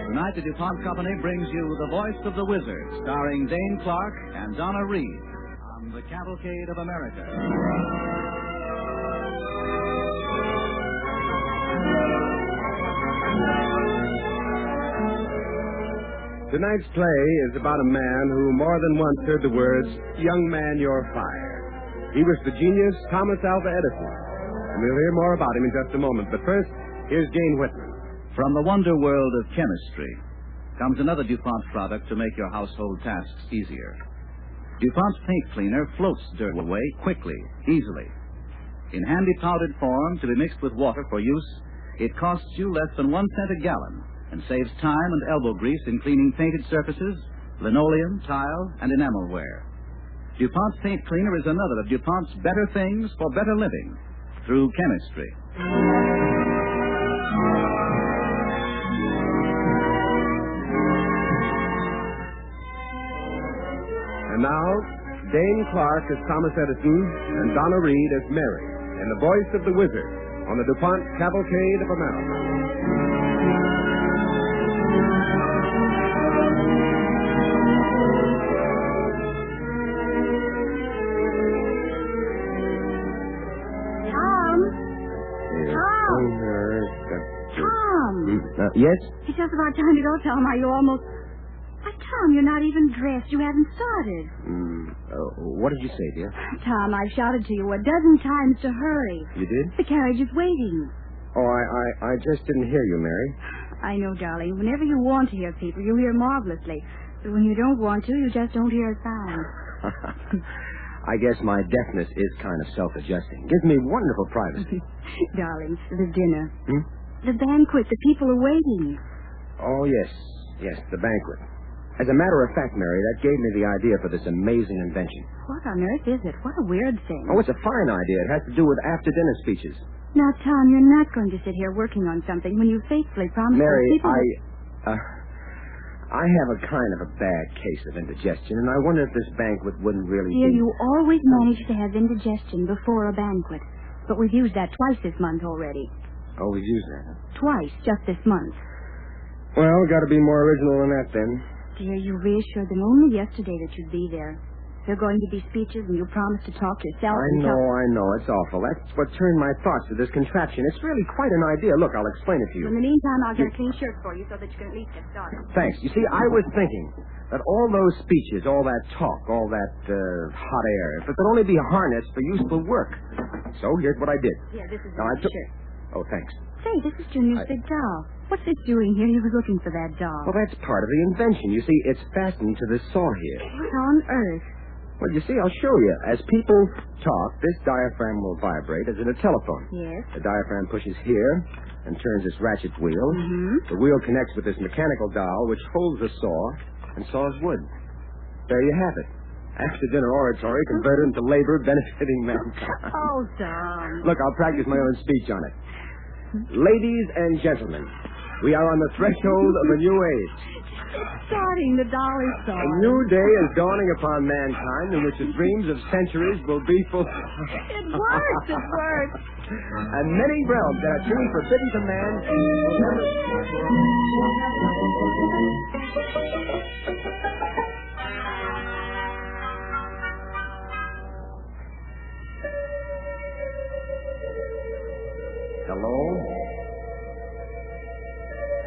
Tonight, the DuPont Company brings you The Voice of the Wizard, starring Dane Clark and Donna Reed on the Cavalcade of America. Tonight's play is about a man who more than once heard the words, "Young man, you're fired." He was the genius Thomas Alva Edison. And we'll hear more about him in just a moment. But first, here's Jane Whitman. From the wonder world of chemistry comes another DuPont product to make your household tasks easier. DuPont's paint cleaner floats dirt away quickly, easily. In handy powdered form to be mixed with water for use, it costs you less than 1 cent a gallon and saves time and elbow grease in cleaning painted surfaces, linoleum, tile, and enamelware. DuPont's paint cleaner is another of DuPont's better things for better living through chemistry. And now, Dane Clark as Thomas Edison and Donna Reed as Mary in The Voice of the Wizard on the DuPont Cavalcade of America. Yes? It's just about time to go, Tom. Are you almost... Why, Tom, you're not even dressed. You haven't started. What did you say, dear? Tom, I've shouted to you a dozen times to hurry. You did? The carriage is waiting. Oh, I just didn't hear you, Mary. I know, darling. Whenever you want to hear people, you hear marvelously. But when you don't want to, you just don't hear a sound. I guess my deafness is kind of self-adjusting. Gives me wonderful privacy. Darling, the dinner. The banquet. The people are waiting. Oh, yes, the banquet. As a matter of fact, Mary, that gave me the idea for this amazing invention. What on earth is it? What a weird thing. Oh, it's a fine idea. It has to do with after-dinner speeches. Now, Tom, you're not going to sit here working on something when you faithfully promised Mary, people... I have a kind of a bad case of indigestion, and I wonder if this banquet wouldn't really Dear, be... you always manage to have indigestion before a banquet. But we've used that twice this month already. Oh, we've used that, huh? Twice, just this month. Well, got to be more original than that, then. Dear, you reassured them only yesterday that you'd be there. There are going to be speeches, and you promised to talk yourself. I know. It's awful. That's what turned my thoughts to this contraption. It's really quite an idea. Look, I'll explain it to you. In the meantime, I'll get a clean shirt for you so that you can at least get started. Thanks. You see, I was thinking that all those speeches, all that talk, all that hot air, if it could only be harnessed for useful work. So here's what I did. Here, this is Now, your shirt. Oh, thanks. Say, this is Junior's big doll. What's it doing here? You were looking for that doll. Well, that's part of the invention. You see, it's fastened to this saw here. What on earth? Well, you see, I'll show you. As people talk, this diaphragm will vibrate as in a telephone. Yes. The diaphragm pushes here and turns this ratchet wheel. Mm-hmm. The wheel connects with this mechanical dowel, which holds the saw and saws wood. There you have it. After-dinner oratory converted into labor benefiting mankind. Oh, Tom. Look, I'll practice my own speech on it. Ladies and gentlemen, we are on the threshold of a new age. It's starting. The doll is A starting. new day is dawning upon mankind in which the dreams of centuries will be fulfilled. It works. It works. And many realms that are truly forbidden to man will never...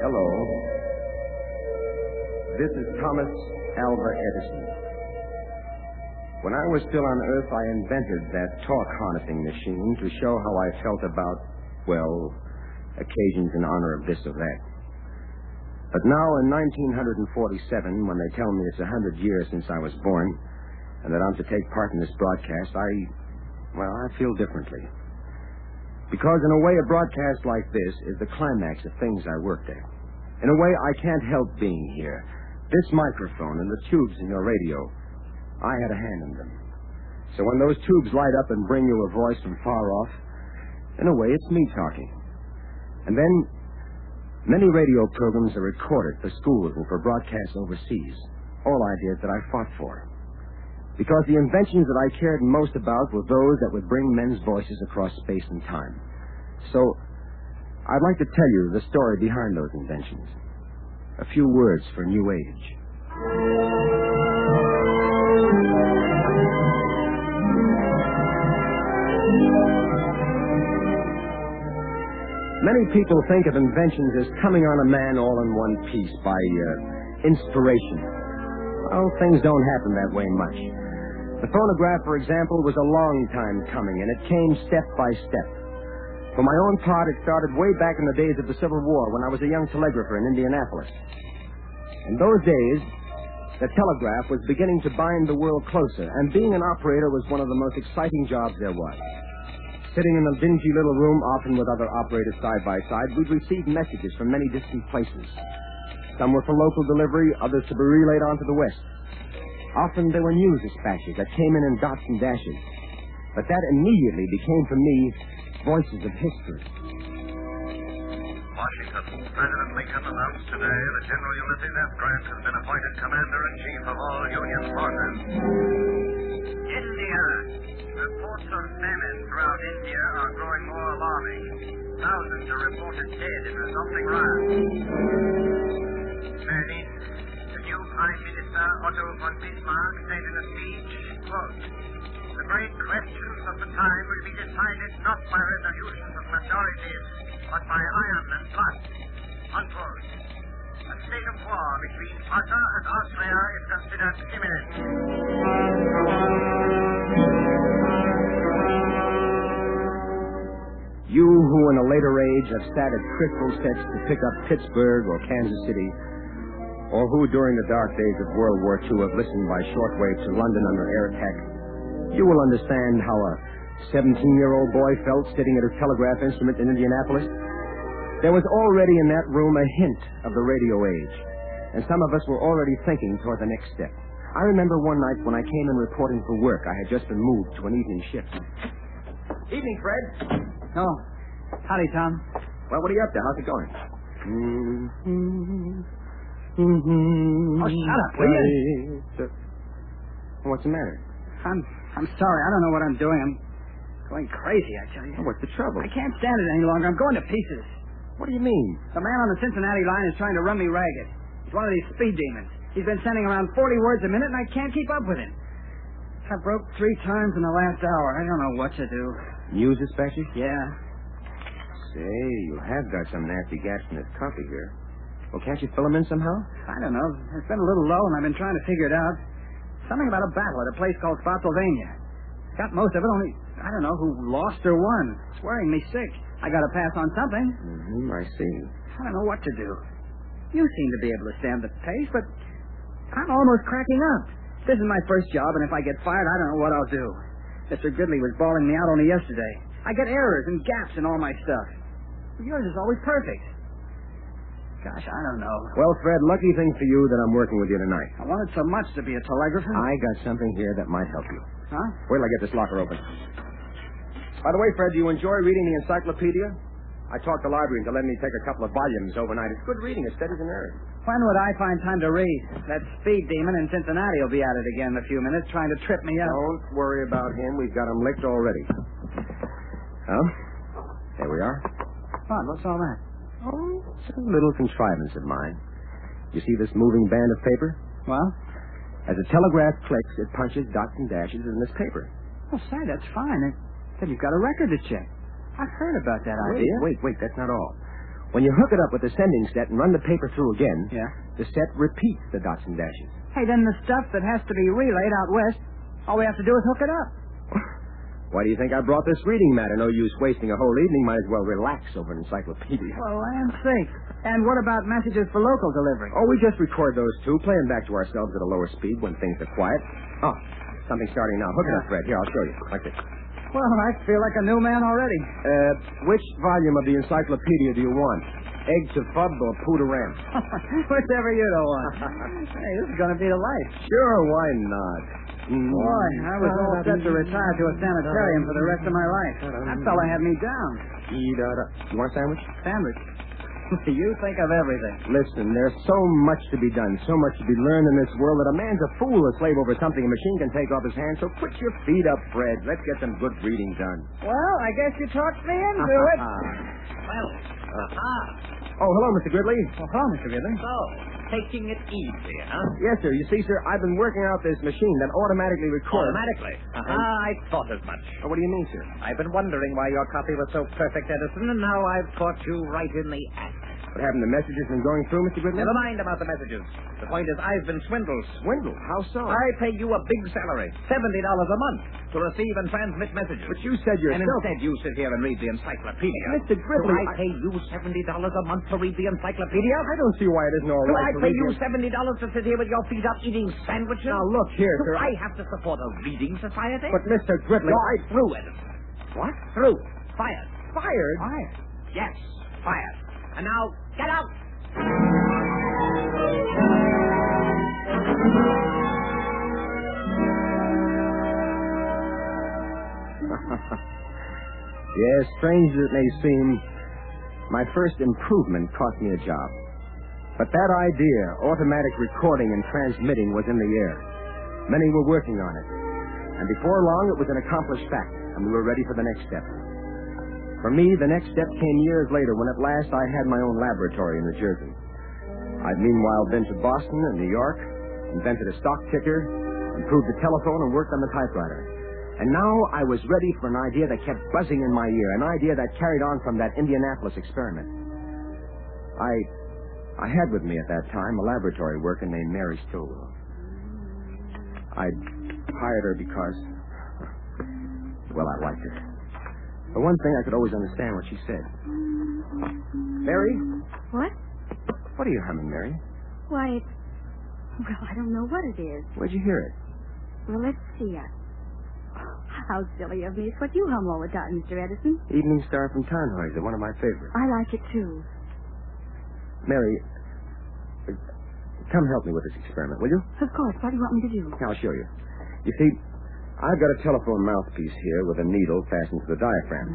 Hello. This is Thomas Alva Edison. When I was still on Earth, I invented that talk harnessing machine to show how I felt about, well, occasions in honor of this or that. But now in 1947, when they tell me it's 100 years since I was born and that I'm to take part in this broadcast, I feel differently. Because in a way, a broadcast like this is the climax of things I worked at. In a way, I can't help being here. This microphone and the tubes in your radio, I had a hand in them. So when those tubes light up and bring you a voice from far off, in a way, it's me talking. And then, many radio programs are recorded for schools and for broadcasts overseas. All ideas that I fought for. because the inventions that I cared most about were those that would bring men's voices across space and time. So, I'd like to tell you the story behind those inventions. A few words for New Age. Many people think of inventions as coming on a man all in one piece by inspiration. Well, things don't happen that way much. The phonograph, for example, was a long time coming, and it came step by step. For my own part, it started way back in the days of the Civil War when I was a young telegrapher in Indianapolis. In those days, the telegraph was beginning to bind the world closer, and being an operator was one of the most exciting jobs there was. Sitting in a dingy little room, often with other operators side by side, we'd receive messages from many distant places. Some were for local delivery, others to be relayed on to the west. Often there were news dispatches that came in dots and dashes. But that immediately became for me voices of history. Washington. President Lincoln announced today that General Ulysses S. Grant has been appointed Commander-in-Chief of all Union forces. India. Reports of famine throughout India are growing more alarming. Thousands are reported dead in resulting riots. Berlin. The new Prime Minister, Otto von Bismarck, said in a speech, quote, "The great questions of the time will be decided not by resolutions of majorities, but by iron and blood." Unquote. A state of war between Prussia and Austria is considered imminent. You who in a later age have sat at crystal sets to pick up Pittsburgh or Kansas City, or who during the dark days of World War II have listened by shortwave to London under air attack, you will understand how a 17-year-old boy felt sitting at his telegraph instrument in Indianapolis. There was already in that room a hint of the radio age, and some of us were already thinking toward the next step. I remember one night when I came in reporting for work. I had just been moved to an evening shift. Evening, Fred. Oh, howdy, Tom. Well, what are you up to? How's it going? Oh, shut up, will you? What's the matter? I'm sorry. I don't know what I'm doing. I'm going crazy, I tell you. Oh, what's the trouble? I can't stand it any longer. I'm going to pieces. What do you mean? The man on the Cincinnati line is trying to run me ragged. He's one of these speed demons. He's been sending around 40 words a minute, and I can't keep up with him. I broke 3 times in the last hour. I don't know what to do. News dispatches? Yeah. Say, you have got some nasty gaps in this coffee here. Well, can't you fill them in somehow? I don't know. It's been a little low, and I've been trying to figure it out. Something about a battle at a place called Spotsylvania. Got most of it, only I don't know who lost or won. It's worrying me sick. I got to pass on something. I see. I don't know what to do. You seem to be able to stand the pace, but I'm almost cracking up. This is my first job, and if I get fired, I don't know what I'll do. Mr. Goodley was bawling me out only yesterday. I get errors and gaps in all my stuff. Yours is always perfect. Gosh, I don't know. Well, Fred, lucky thing for you that I'm working with you tonight. I wanted so much to be a telegrapher. I got something here that might help you. Huh? Wait till I get this locker open. By the way, Fred, do you enjoy reading the encyclopedia? I talked the library into letting me take a couple of volumes overnight. It's good reading. It steadies the nerves. When would I find time to read? That speed demon in Cincinnati will be at it again in a few minutes, trying to trip me up. Don't worry about him. We've got him licked already. Oh, there we are. What? What's all that? Oh, it's a little contrivance of mine. You see this moving band of paper? Well? As a telegraph clicks, it punches dots and dashes in this paper. Well, say, that's fine. Then you've got a record to check. I've heard about that idea. Wait, that's not all. When you hook it up with the sending set and run the paper through again, yeah, the set repeats the dots and dashes. Hey, then the stuff that has to be relayed out west, all we have to do is hook it up. Why do you think I brought this reading matter? No use wasting a whole evening. Might as well relax over an encyclopedia. For land's sake. And what about messages for local delivery? Oh, we just record those, too, play them back to ourselves at a lower speed when things are quiet. Oh, something's starting now. Hook it up, Fred. Here, I'll show you. Like this. Well, I feel like a new man already. Which volume of the encyclopedia do you want? Egg to Fub or Pooh to Ramp? Whichever you don't want. Hey, this is going to be a life. Sure, why not? Boy, I was all set to retire to a sanitarium for the rest of my life. That fella had me down. You want a sandwich? Sandwich? You think of everything. Listen, there's so much to be done, so much to be learned in this world that a man's a fool to slave over something a machine can take off his hands. So put your feet up, Fred. Let's get some good reading done. Well, I guess you talked me into it. Well, Oh, hello, Mr. Gridley. Well, hello, Mr. Gibbons. so, taking it easy, huh? Yes, sir. You see, sir, I've been working out this machine that automatically records. Automatically. I thought as much. Oh, what do you mean, sir? I've been wondering why your copy was so perfect, Edison, and now I've caught you right in the act. What happened? The messages been going through, Mr. Gridley? Never mind about the messages. The point is I've been swindled. Swindle? How so? I pay you a big salary, $70 a month, to receive and transmit messages. But you said And yourself... instead you sit here and read the encyclopedia. Mr. Gridley, Do I pay you $70 a month to read the encyclopedia? I don't see why it isn't all Do right I to pay read you the- $70 to sit here with your feet up eating sandwiches? Now, look here, Do sir. I have to support a reading society? But, Mr. Gridley, You're through, Edison. What? Through. Fired. Fired? Fired. Yes, fired. And now, get out! Yes, strange as it may seem, my first improvement cost me a job. But that idea, automatic recording and transmitting, was in the air. Many were working on it. And before long, it was an accomplished fact, and we were ready for the next step. For me, the next step came years later when at last I had my own laboratory in New Jersey. I'd meanwhile been to Boston and New York, invented a stock ticker, improved the telephone, and worked on the typewriter. And now I was ready for an idea that kept buzzing in my ear, an idea that carried on from that Indianapolis experiment. I had with me at that time a laboratory worker named Mary Stillwell. I'd hired her because, well, I liked her. For one thing, I could always understand what she said. Mary? What? What are you humming, Mary? Why, it's... Well, I don't know what it is. Where'd you hear it? Well, let's see. How silly of me. It's what you hum all the time, Mr. Edison. Evening Star from Tannhäuser, one of my favorites. I like it, too. Mary, come help me with this experiment, will you? Of course. What do you want me to do? I'll show you. You see, I've got a telephone mouthpiece here with a needle fastened to the diaphragm.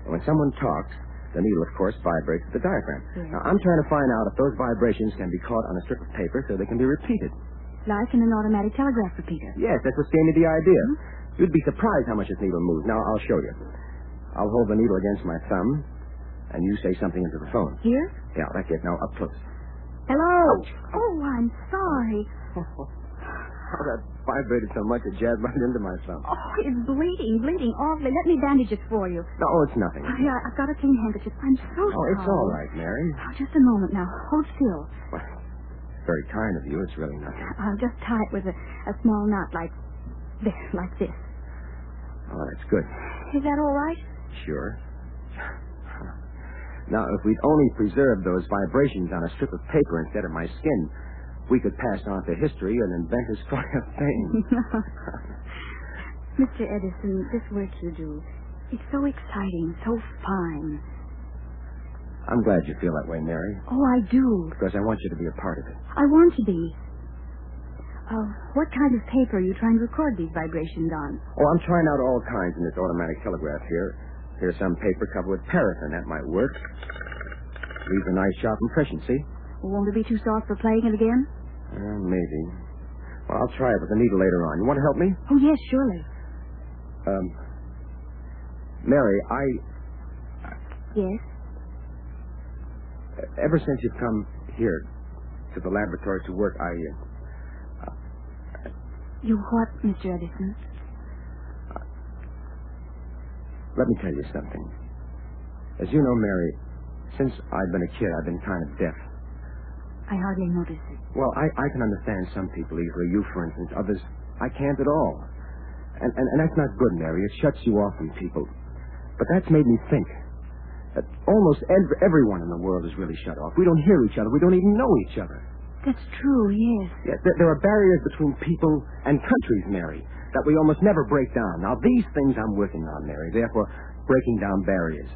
And when someone talks, the needle, of course, vibrates at the diaphragm. Yes. Now, I'm trying to find out if those vibrations can be caught on a strip of paper so they can be repeated. Like in an automatic telegraph repeater. Yes, that's what gave me the idea. You'd be surprised how much this needle moves. Now, I'll show you. I'll hold the needle against my thumb, and you say something into the phone. Here? Yeah, that's it. Now, up close. Hello? Oh, I'm sorry. Oh, that vibrated so much it jabbed right into my thumb. Oh, it's bleeding awfully. Let me bandage it for you. No, it's nothing. Oh, yeah, I've got a clean handkerchief. I'm so sorry. Oh, it's all right, Mary. Oh, just a moment now. Hold still. Well, very kind of you. It's really nothing. I'll just tie it with a small knot like this. Oh, that's good. Is that all right? Sure. Now, if we'd only preserved those vibrations on a strip of paper instead of my skin, we could pass on to history an inventor's cry of fame. Mr. Edison, this work you do, it's so exciting, so fine. I'm glad you feel that way, Mary, Oh, I do. because I want you to be a part of it. I want to be. What kind of paper are you trying to record these vibrations on? Oh, I'm trying out all kinds in this automatic telegraph here. Here's some paper covered with paraffin. That might work. Leaves a nice sharp impression, see? Won't it be too soft for playing it again? Maybe. Well, I'll try it with the needle later on. You want to help me? Oh, yes, surely. Mary, Yes? ever since you've come here to the laboratory to work, You what, Mr. Edison? let me tell you something. As you know, Mary, since I've been a kid, I've been kind of deaf. I hardly noticed it. Well, I can understand some people easily. You, for instance. Others, I can't at all. And that's not good, Mary. It shuts you off from people. But that's made me think that almost everyone in the world is really shut off. We don't hear each other. We don't even know each other. That's true, yes. Yeah, there are barriers between people and countries, Mary, that we almost never break down. Now, these things I'm working on, Mary, therefore breaking down barriers.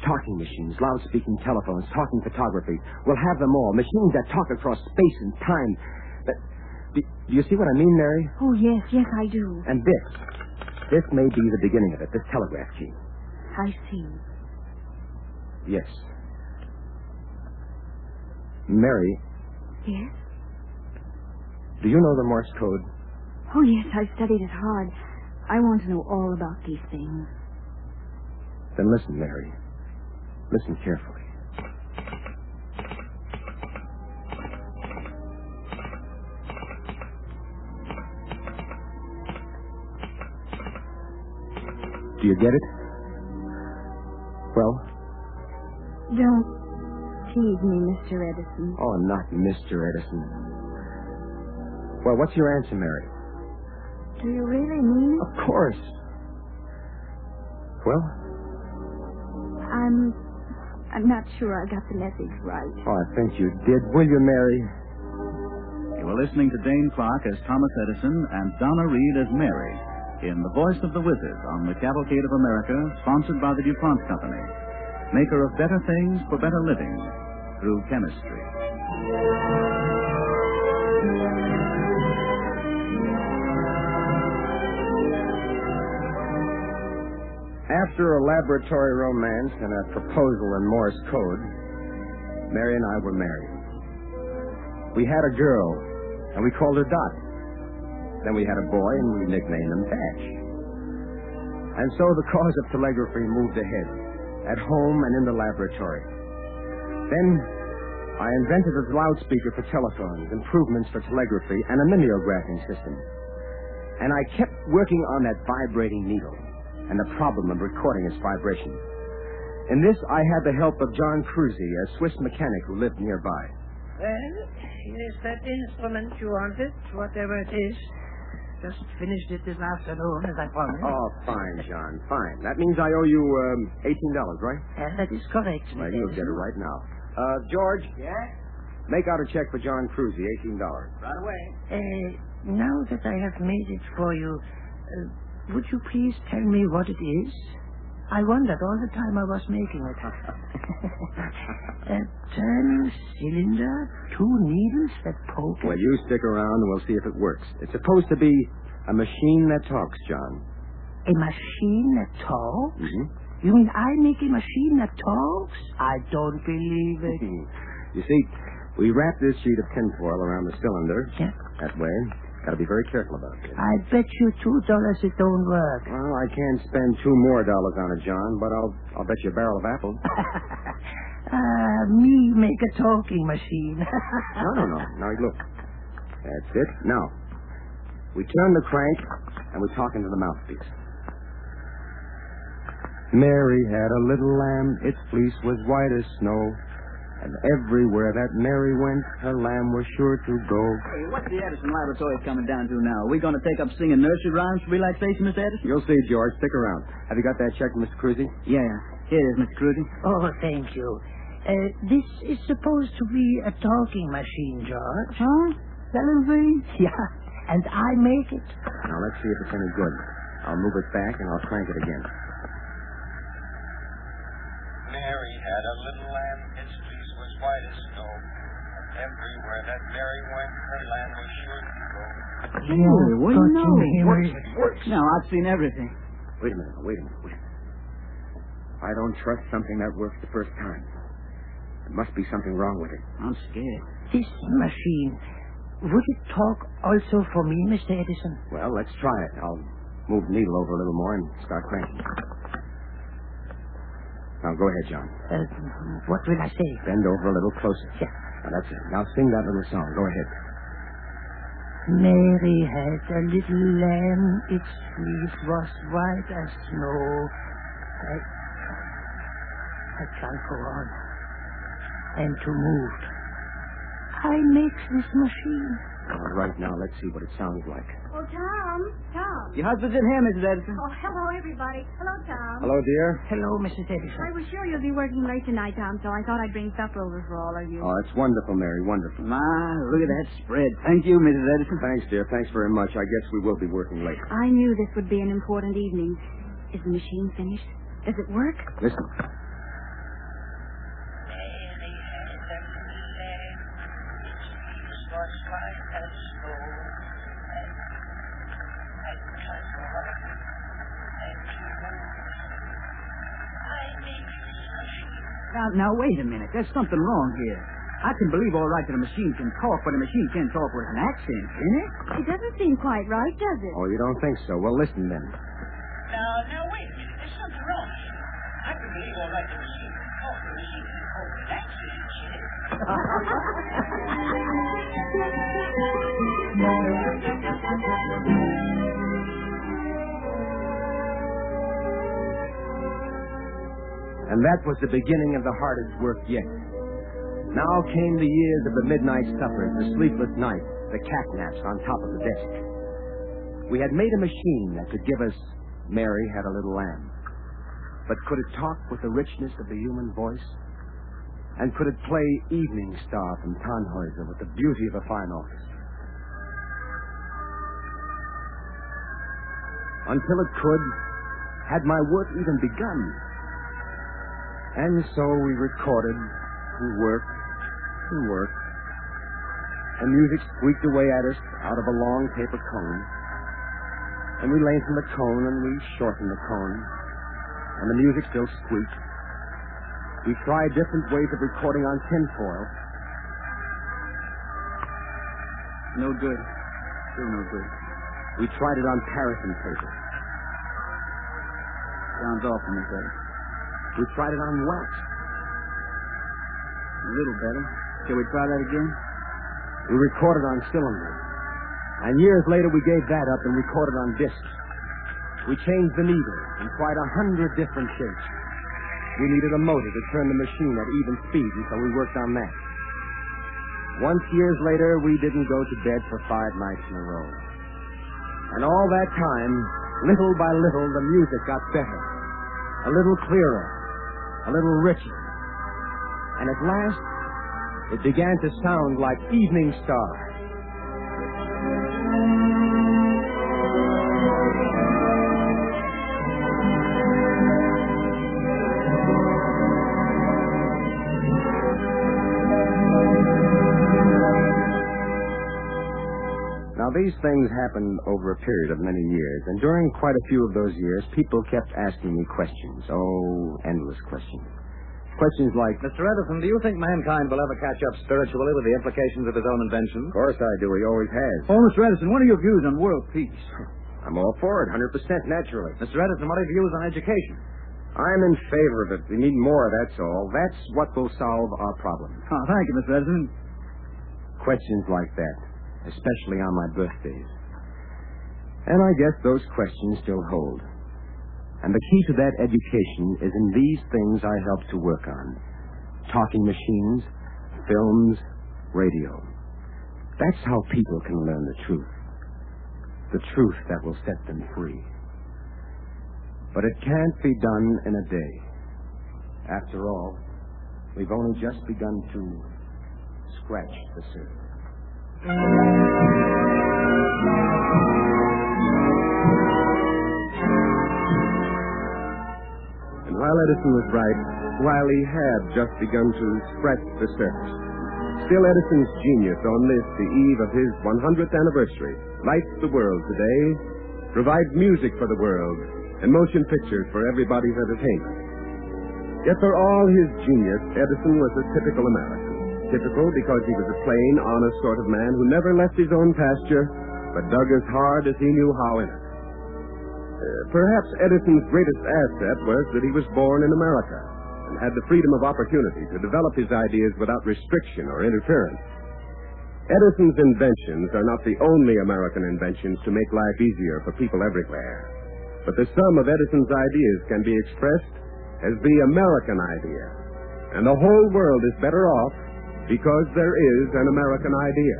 Talking machines, loud-speaking telephones, talking photography. We'll have them all. Machines that talk across space and time. Do you see what I mean, Mary? Oh, yes, I do. And this may be the beginning of it, this telegraph key. I see. Yes. Mary, Yes? do you know the Morse code? Oh, yes, I've studied it hard. I want to know all about these things. Then listen, Mary. Listen carefully. Do you get it? Well? Don't tease me, Mr. Edison. Oh, not Mr. Edison. Well, what's your answer, Mary? Do you really mean it? Of course. Well? I'm not sure I got the message right. Oh, I think you did. Will you, Mary? You were listening to Dane Clark as Thomas Edison and Donna Reed as Mary in The Voice of the Wizard on the Cavalcade of America, sponsored by the DuPont Company, maker of better things for better living through chemistry. After a laboratory romance and a proposal in Morse code, Mary and I were married. We had a girl, and we called her Dot. Then we had a boy, and we nicknamed him Dash. And so the cause of telegraphy moved ahead, at home and in the laboratory. Then I invented a loudspeaker for telephones, improvements for telegraphy, and a mimeographing system. And I kept working on that vibrating needle and the problem of recording its vibration. In this, I had the help of John Cruzy, a Swiss mechanic who lived nearby. Well, here's that instrument you wanted, whatever it is. Just finished it this afternoon, as I promised. Oh, fine, John, fine. That means I owe you $18, right? That is correct, Well, Mr. you'll get it right now. George? Yeah? Make out a check for John Cruzy, $18. Right away. Now that I have made it for you, would you please tell me what it is? I wondered all the time I was making it. A turning cylinder, 2 needles that poke. Well, you stick around and we'll see if it works. It's supposed to be a machine that talks, John. A machine that talks? Mm-hmm. You mean I make a machine that talks? I don't believe it. You see, we wrap this sheet of tinfoil around the cylinder. Yeah. That way. Got to be very careful about it. I bet you $2 it don't work. Well, I can't spend $2 more on it, John, but I'll bet you a barrel of apples. Me make a talking machine. No. Now, look. That's it. Now, we turn the crank, and we talk into the mouthpiece. Mary had a little lamb. Its fleece was white as snow. And everywhere that Mary went, her lamb was sure to go. Hey, what's the Edison Laboratory coming down to now? Are we going to take up singing nursery rhymes for relaxation, Mr. Edison? You'll see, George. Stick around. Have you got that check, Mr. Cruzy? Yeah. Here it is, Mr. Cruzy. Oh, thank you. This is supposed to be a talking machine, George. Huh? Celebrate? Yeah, and I make it. Now, let's see if it's any good. I'll move it back, and I'll crank it again. Mary had a little lamb, its fleece was white as snow. And everywhere that Mary went, her lamb was sure to go. Hey, what do you know? It works. No, I've seen everything. Wait a minute. I don't trust something that works the first time. There must be something wrong with it. I'm scared. This machine, would it talk also for me, Mr. Edison? Well, let's try it. I'll move the needle over a little more and start cranking. Now, go ahead, John. What will I say? Bend over a little closer. Yeah. Now, that's it. Now, sing that little song. Go ahead. Mary had a little lamb, its fleece was white as snow. I can't go on. I'm too moved. I make this machine. All right, now, let's see what it sounds like. Oh, Tom. Your husband's in here, Mrs. Edison. Oh, hello, everybody. Hello, Tom. Hello, dear. Hello, Mrs. Edison. I was sure you'll be working late tonight, Tom, so I thought I'd bring supper over for all of you. Oh, it's wonderful, Mary. Wonderful. My, look at that spread. Thank you, Mrs. Edison. Thanks, dear. Thanks very much. I guess we will be working late. I knew this would be an important evening. Is the machine finished? Does it work? Listen. Now, wait a minute. There's something wrong here. I can believe all right that a machine can talk, but a machine can't talk with an accent, can it? It doesn't seem quite right, does it? Oh, you don't think so? Well, listen then. Now, wait a minute. There's something wrong here. I can believe all right the machine can talk, but a machine can't talk with an accent, can it? And that was the beginning of the hardest work yet. Now came the years of the midnight suppers, the sleepless nights, the catnaps on top of the desk. We had made a machine that could give us Mary Had a Little Lamb. But could it talk with the richness of the human voice? And could it play Evening Star from Tannhäuser with the beauty of a fine orchestra? Until it could, had my work even begun. And so we recorded, and worked, and worked. And music squeaked away at us out of a long paper cone. And we lengthened the cone, and we shortened the cone. And the music still squeaked. We tried different ways of recording on tinfoil. No good. Still no good. We tried it on paraffin paper. Sounds awful, Miss Edison. We tried it on wax. A little better. Shall we try that again? We recorded on cylinders. And years later, we gave that up and recorded on discs. We changed the needle and tried 100 different shapes. We needed a motor to turn the machine at even speed, and so we worked on that. Once, years later, we didn't go to bed for 5 nights in a row. And all that time, little by little, the music got better. A little clearer. A little richer. And at last, it began to sound like Evening Star. Now, these things happened over a period of many years, and during quite a few of those years, people kept asking me questions. Oh, endless questions. Questions like, Mr. Edison, do you think mankind will ever catch up spiritually with the implications of his own invention? Of course I do. He always has. Oh, Mr. Edison, what are your views on world peace? I'm all for it, 100% naturally. Mr. Edison, what are your views on education? I'm in favor of it. We need more, that's all. That's what will solve our problem. Oh, thank you, Mr. Edison. Questions like that, especially on my birthdays. And I guess those questions still hold. And the key to that education is in these things I help to work on. Talking machines, films, radio. That's how people can learn the truth. The truth that will set them free. But it can't be done in a day. After all, we've only just begun to scratch the surface. And while Edison was right, while he had just begun to scratch the surface, still Edison's genius on this, the eve of his 100th anniversary, lights the world today, provides music for the world, and motion pictures for everybody's entertainment. Yet for all his genius, Edison was a typical American. Typical because he was a plain, honest sort of man who never left his own pasture, but dug as hard as he knew how in it. Perhaps Edison's greatest asset was that he was born in America and had the freedom of opportunity to develop his ideas without restriction or interference. Edison's inventions are not the only American inventions to make life easier for people everywhere. But the sum of Edison's ideas can be expressed as the American idea. And the whole world is better off because there is an American idea.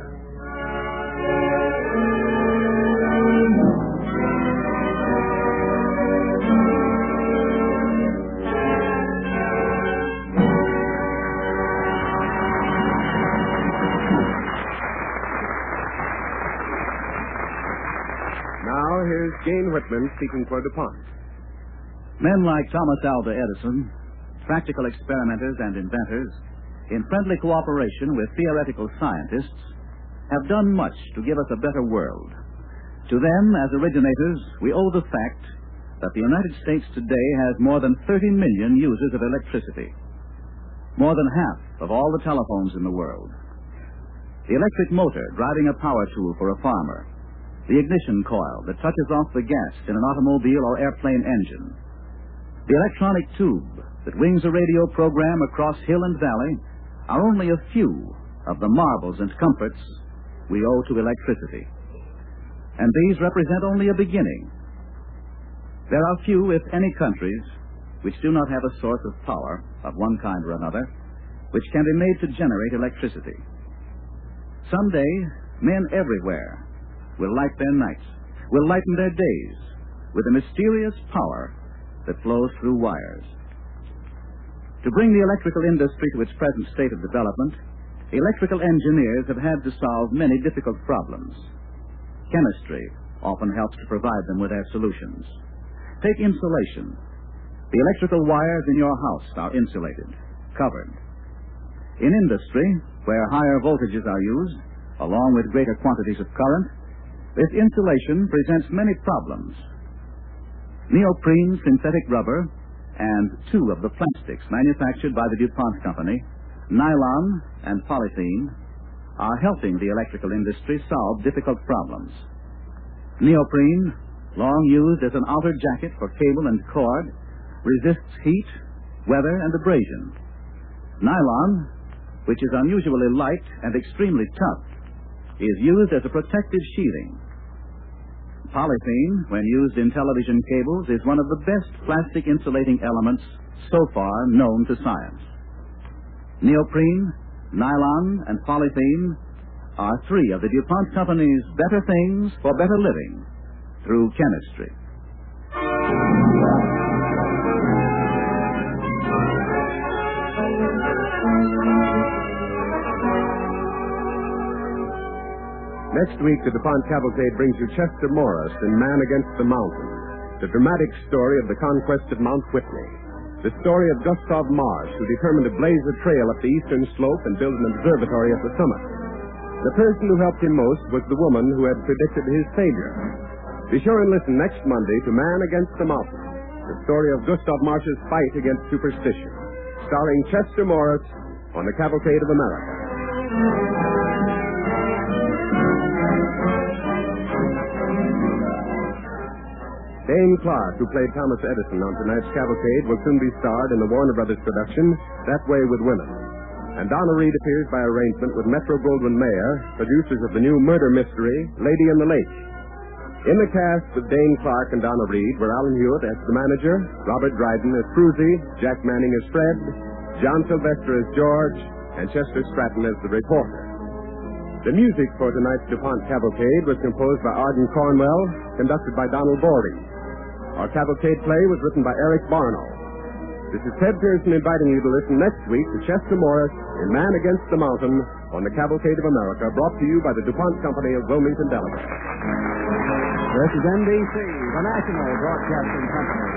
Now, here's Jane Whitman speaking for DuPont. Men like Thomas Alva Edison, practical experimenters and inventors, in friendly cooperation with theoretical scientists, have done much to give us a better world. To them, as originators, we owe the fact that the United States today has more than 30 million users of electricity. more than half of all the telephones in the world. The electric motor driving a power tool for a farmer. The ignition coil that touches off the gas in an automobile or airplane engine. The electronic tube that wings a radio program across hill and valley are only a few of the marvels and comforts we owe to electricity. And these represent only a beginning. There are few, if any, countries which do not have a source of power of one kind or another which can be made to generate electricity. Someday, men everywhere will light their nights, will lighten their days with a mysterious power that flows through wires. To bring the electrical industry to its present state of development, electrical engineers have had to solve many difficult problems. Chemistry often helps to provide them with their solutions. Take insulation. The electrical wires in your house are insulated, covered. In industry, where higher voltages are used, along with greater quantities of current, this insulation presents many problems. Neoprene synthetic rubber and two of the plastics manufactured by the DuPont company, nylon and polythene, are helping the electrical industry solve difficult problems. Neoprene, long used as an outer jacket for cable and cord, resists heat, weather, and abrasion. Nylon, which is unusually light and extremely tough, is used as a protective sheathing. Polythene, when used in television cables, is one of the best plastic insulating elements so far known to science. Neoprene, nylon, and polythene are three of the DuPont company's better things for better living through chemistry. Next week, the DuPont Cavalcade brings you Chester Morris in Man Against the Mountain, the dramatic story of the conquest of Mount Whitney, the story of Gustav Marsh, who determined to blaze a trail up the eastern slope and build an observatory at the summit. The person who helped him most was the woman who had predicted his failure. Be sure and listen next Monday to Man Against the Mountain, the story of Gustav Marsh's fight against superstition, starring Chester Morris on the Cavalcade of America. Dane Clark, who played Thomas Edison on tonight's Cavalcade, will soon be starred in the Warner Brothers production, That Way with Women. And Donna Reed appears by arrangement with Metro-Goldwyn-Mayer, producers of the new murder mystery, Lady in the Lake. In the cast with Dane Clark and Donna Reed were Alan Hewitt as the manager, Robert Dryden as Cruzy, Jack Manning as Fred, John Sylvester as George, and Chester Stratton as the reporter. The music for tonight's DuPont Cavalcade was composed by Arden Cornwell, conducted by Donald Bording. Our Cavalcade play was written by Eric Barnow. This is Ted Pearson inviting you to listen next week to Chester Morris in Man Against the Mountain on the Cavalcade of America, brought to you by the DuPont Company of Wilmington, Delaware. This is NBC, the national broadcasting company.